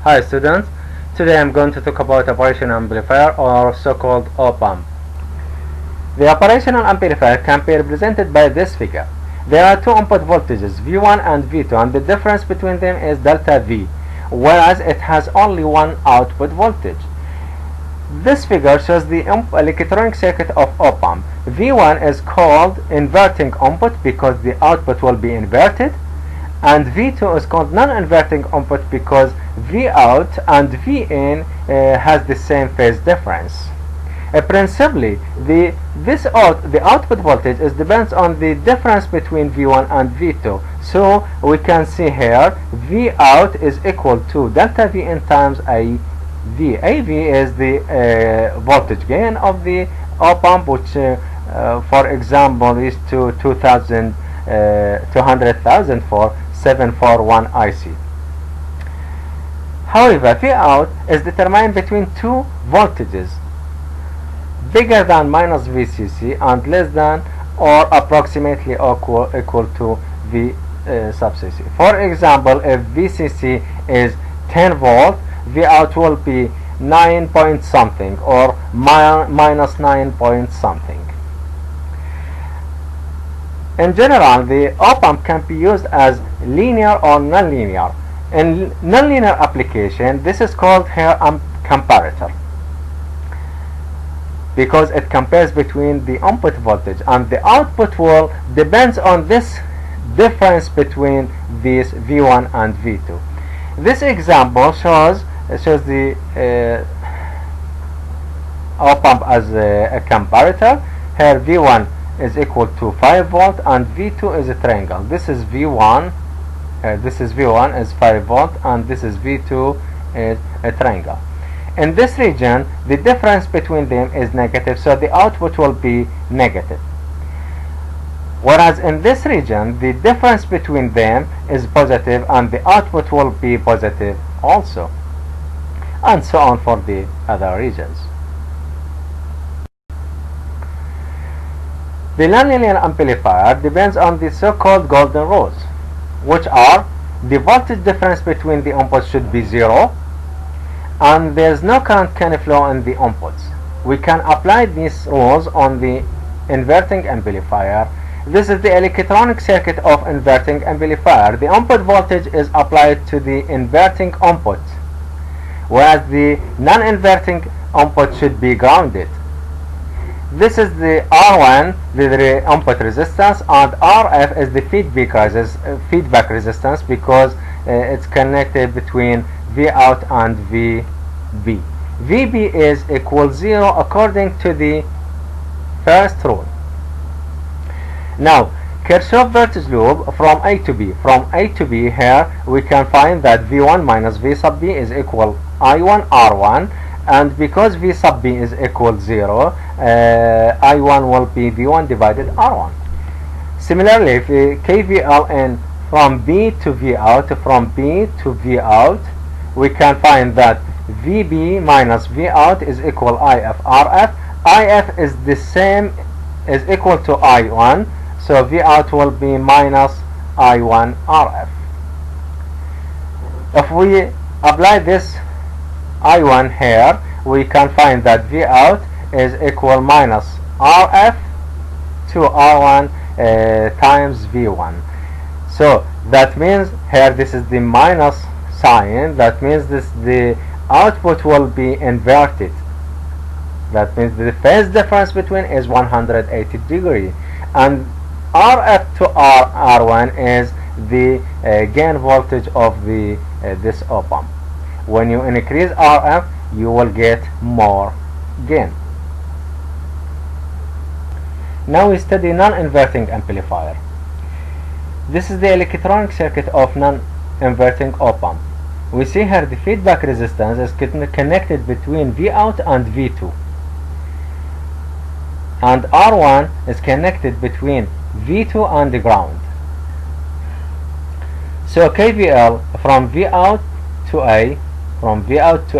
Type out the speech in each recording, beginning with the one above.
Hi students, today I'm going to talk about operational amplifier or so-called op-amp. The operational amplifier can be represented by this figure. There are two input voltages V1 and V2 and the difference between them is delta V, whereas it has only one output voltage. This figure shows the electronic circuit of op-amp. V1 is called inverting input because the output will be inverted, and V2 is called non-inverting input because Vout and Vin has the same phase difference. Principally, the output voltage depends on the difference between V1 and V2. So we can see here Vout is equal to delta Vin times AV. AV is the voltage gain of the op-amp, which for example is to 200,000 for 741 IC. However, Vout is determined between two voltages, bigger than minus VCC and less than or approximately equal to V sub CC. For example, if VCC is 10 volt, Vout will be 9 point something or minus 9 point something. In general, the op-amp can be used as linear or non-linear. In non-linear application, this is called here comparator because it compares between the input voltage and the output will depends on this difference between these V1 and V2. This example shows the op-amp as a comparator. Here V1 is equal to 5 volt and V2 is a triangle. This is V1 is 5 volt and this is V2 is a triangle. In this region the difference between them is negative, so the output will be negative, whereas in this region the difference between them is positive and the output will be positive also, and so on for the other regions. The nonlinear amplifier depends on the so-called golden rules, which are the voltage difference between the inputs should be zero and there is no current can flow in the inputs. We can apply these rules on the inverting amplifier. This is the electronic circuit of inverting amplifier. The input voltage is applied to the inverting input, whereas the non-inverting input should be grounded. This is the R1, the input resistance, and RF is the feedback resistance because it's connected between Vout and VB. VB is equal 0 according to the first rule. Now, Kirchhoff voltage loop from A to B. From A to B here we can find that V1 minus V sub B is equal I1 R1, and because V sub B is equal 0, I1 will be V1 divided R1. Similarly, if KVL in from B to Vout, from B to Vout, we can find that VB minus Vout is equal IF RF. IF is the same, is equal to I1, so Vout will be minus I1 RF. If we apply this I1 here, we can find that Vout is equal minus RF to R1 times V1. So that means here this is the minus sign. That means the output will be inverted. That means the phase difference between is 180 degree, and RF to R1 is the gain voltage of the this op-amp. When you increase RF, you will get more gain. Now we study non-inverting amplifier. This is the electronic circuit of non-inverting op-amp. We see here the feedback resistance is connected between Vout and V2, and R1 is connected between V2 and the ground. So KVL from Vout to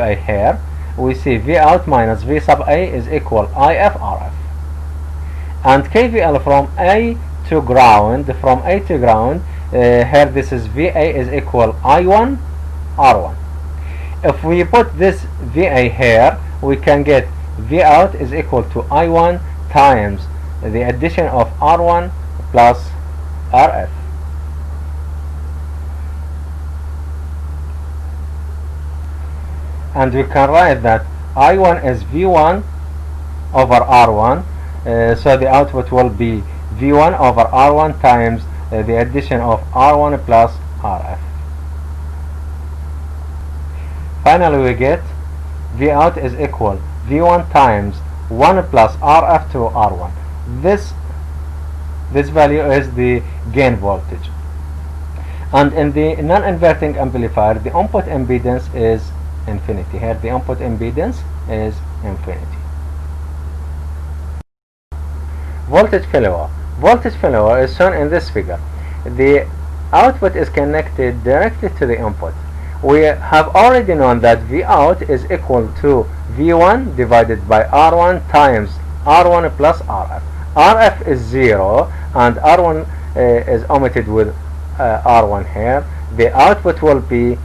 A here, we see Vout minus V sub A is equal IF RF, and KVL from A to ground, here this is VA is equal I1 R1. If we put this VA here, we can get V out is equal to I1 times the addition of R1 plus RF. And we can write that I1 is V1 over R1, so the output will be V1 over R1 times the addition of R1 plus RF. Finally we get V out is equal V1 times 1 plus RF to R1. This value is the gain voltage. And in the non-inverting amplifier, the input impedance is infinity. Here the input impedance is infinity. Voltage failure. Voltage failure is shown in this figure. The output is connected directly to the input. We have already known that V out is equal to V1 divided by R1 times R1 plus RF. RF is 0 and R1 is omitted with R1 here. The output will be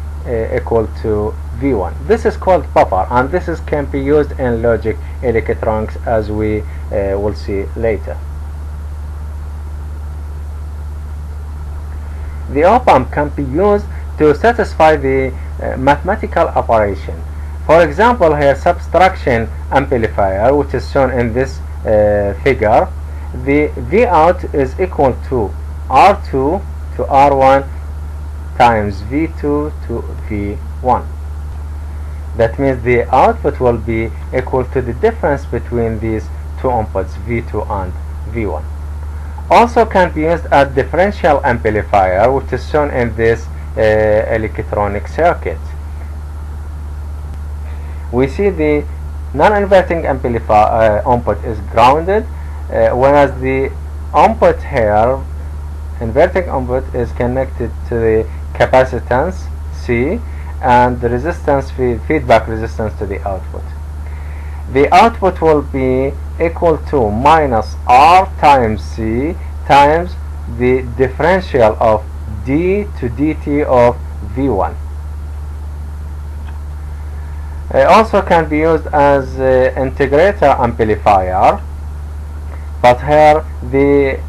equal to V1. This is called buffer, and this can be used in logic electronics, as we will see later. The op-amp can be used to satisfy the mathematical operation. For example, here subtraction amplifier, which is shown in this figure, the V out is equal to R2 to R1 times V2 to V1. That means the output will be equal to the difference between these two inputs, V2 and V1. Also can be used as differential amplifier, which is shown in this electronic circuit. We see the non-inverting amplifier input is grounded, whereas the input here, inverting input, is connected to the capacitance C and the resistance, feedback resistance to the output. The output will be equal to minus R times C times the differential of D to dt of V1. Also can be used as integrator amplifier, but here the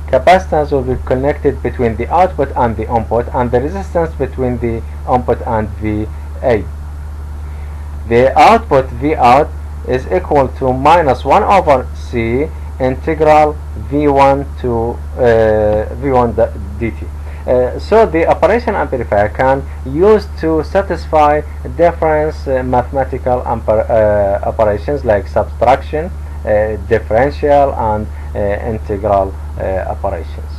capacitance will be connected between the output and the input, and the resistance between the input and VA. The output V out is equal to minus 1 over C integral V1 to V1 dt. So the operation amplifier can use to satisfy different mathematical operations like subtraction, differential, and integral operations.